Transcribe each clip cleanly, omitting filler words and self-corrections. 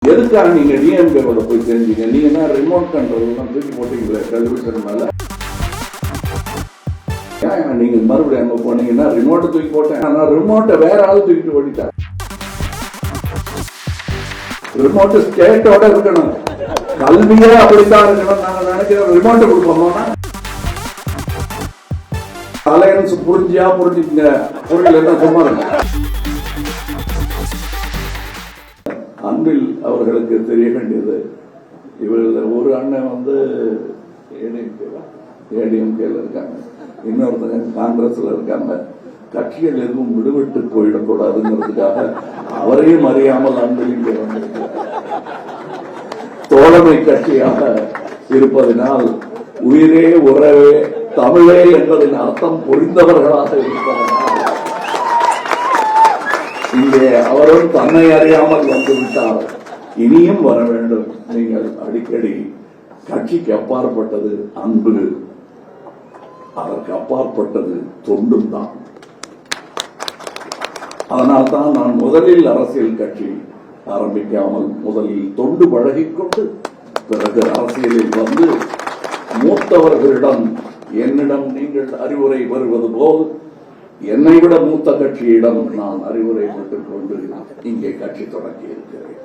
எதுக்காக நீங்க டிஎம்கேவோட போய் தெரிஞ்சீங்க? நீங்க தான் ரிமோட் கண்ட்ரோல் தூக்கி போட்டீங்களே டெலிவிஷன் மேல. நீங்க மறுபடியும் அங்க போனீங்கன்னா ரிமோட்டை தூக்கி போட்டேன், ஆனா ரிமோட்டை வேற ஆள் தூக்கிட்டு ஓடிட்டார். ரிமோட் ஸ்டேட்டோட இருக்கணும், கல்வியே அப்படித்தான் இருக்கணும். நாங்க நினைக்கிறோம் ரிமோட்டை கொடுப்போம்னா அலையன்ஸ் புரிஞ்சுக்கங்க, புரியல சும்மா இருக்கு. அன்பில் அவர்களுக்கு தெரிய வேண்டியது, இவர்கள் ஒரு அண்ணன் ஏடிஎம்கேல இருக்காங்க, இன்னொருத்தங்க காங்கிரஸ்ல இருக்காங்க. கட்சிகள் எதுவும் விடுவிட்டு போயிடக்கூடாதுங்கிறதுக்காக அவரையும் அறியாமல் அன்பில் இங்கே வந்திருக்கிறார். தோழமை கட்சியாக இருப்பதனால் உயிரே உறவே தமிழே என்பதின் அர்த்தம் புரிந்தவர்களாக இருப்பதனால் இங்கே அவரும் தன்னை அறியாமல் வந்துவிட்டார். இனியும் வர வேண்டும். நீங்கள் அடிக்கடி கட்சிக்கு அப்பாற்பட்டது அன்பு, அதற்கு அப்பாற்பட்டது தொண்டும் தான். அதனால்தான் நான் முதலில் அரசியல் கட்சி ஆரம்பிக்காமல் முதலில் தொண்டு பழகிக்கொண்டு பிறகு அரசியலில் வந்து மூத்தவர்களிடம் என்னிடம் நீங்கள் அறிவுரை வருவது போல் என்னை விட மூத்த கட்சியிடம் நான் அறிவுரை பெற்றுக் கொண்டு இங்கே கட்சி தொடங்கி இருக்கிறேன்.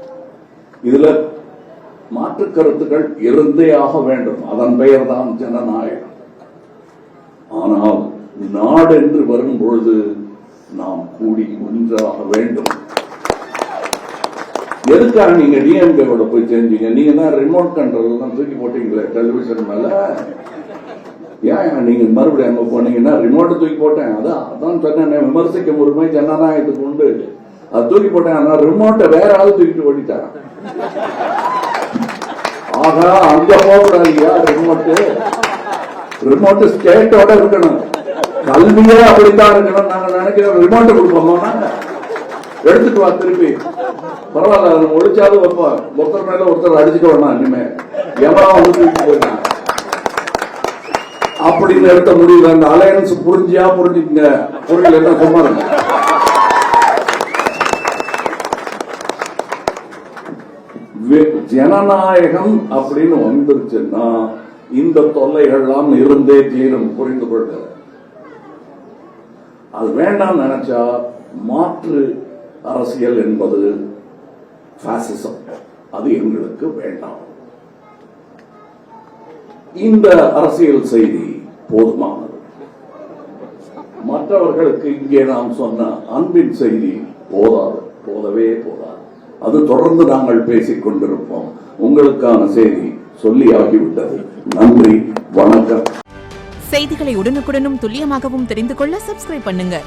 இதுல மாற்று கருத்துக்கள் இருந்தே ஆக வேண்டும். அதன் பெயர் தான் ஜனநாயகம். ஆனால் நாடு என்று வரும் பொழுது நாம் கூடி ஒன்றாக வேண்டும். எதுக்காக நீங்க டிஎம்கேவோட போய் தெரிஞ்சீங்க? நீங்க தான் ரிமோட் கண்ட்ரோல் தூக்கி போட்டீங்களே டெலிவிஷன் மேல. நீங்க மறுபடியும் அங்க போனீங்கன்னா ரிமோட்டை தூக்கி போட்டேன், அதான் சொன்னேன், விமர்சிக்கும் உரிமை ஜனநாயகத்துக்கு உண்டு. அது தூக்கி போட்டேன், ஆனா ரிமோட்டை வேற ஆள் தூக்கிட்டு ஓடிட்டாங்க. ஆகா, அங்க போகக்கூடாதுயா. ரிமோட் ஸ்டேட்டோட இருக்கணும், கல்வியே அப்படித்தான் இருக்கணும். நாங்க நினைக்கிறோம் ரிமோட்டை கொடுப்போம், எடுத்துட்டு வா திருப்பி, பரவாயில்ல ஒழிச்சாலும் வைப்போம். ஒருத்தர் மேல ஒருத்தர் அடிச்சுக்க வேணாம், இனிமே எவரா வந்து தூக்கிட்டு போயிட்டாங்க அப்படின்னு எடுத்த முடியல. அந்த அலையன்ஸ் புரிஞ்சுக்கங்க, புரியல என்ன சும்மா இருக்கு. ஜனநாயகம் அப்படின்னு வந்துருச்சுன்னா இந்த தொல்லைகள்லாம் இருந்தே தீரும், புரிந்து கொள்ள. அது வேண்டாம் நினைச்சா மாற்று அரசியல் என்பது பாசிசம், அது எங்களுக்கு வேண்டாம். இந்த அரசியல் செய்தி போதுமானது. மற்றவர்களுக்கு இங்கே நாம் சொன்ன அன்பின் செய்தி போதாது, போதவே போதாது. அது தொடர்ந்து நாங்கள் பேசிக் கொண்டிருப்போம். உங்களுக்கான செய்தி சொல்லி ஆகிவிட்டது. நன்றி, வணக்கம். செய்திகளை உடனுக்குடனும் துல்லியமாகவும் தெரிந்து கொள்ள சப்ஸ்கிரைப் பண்ணுங்க.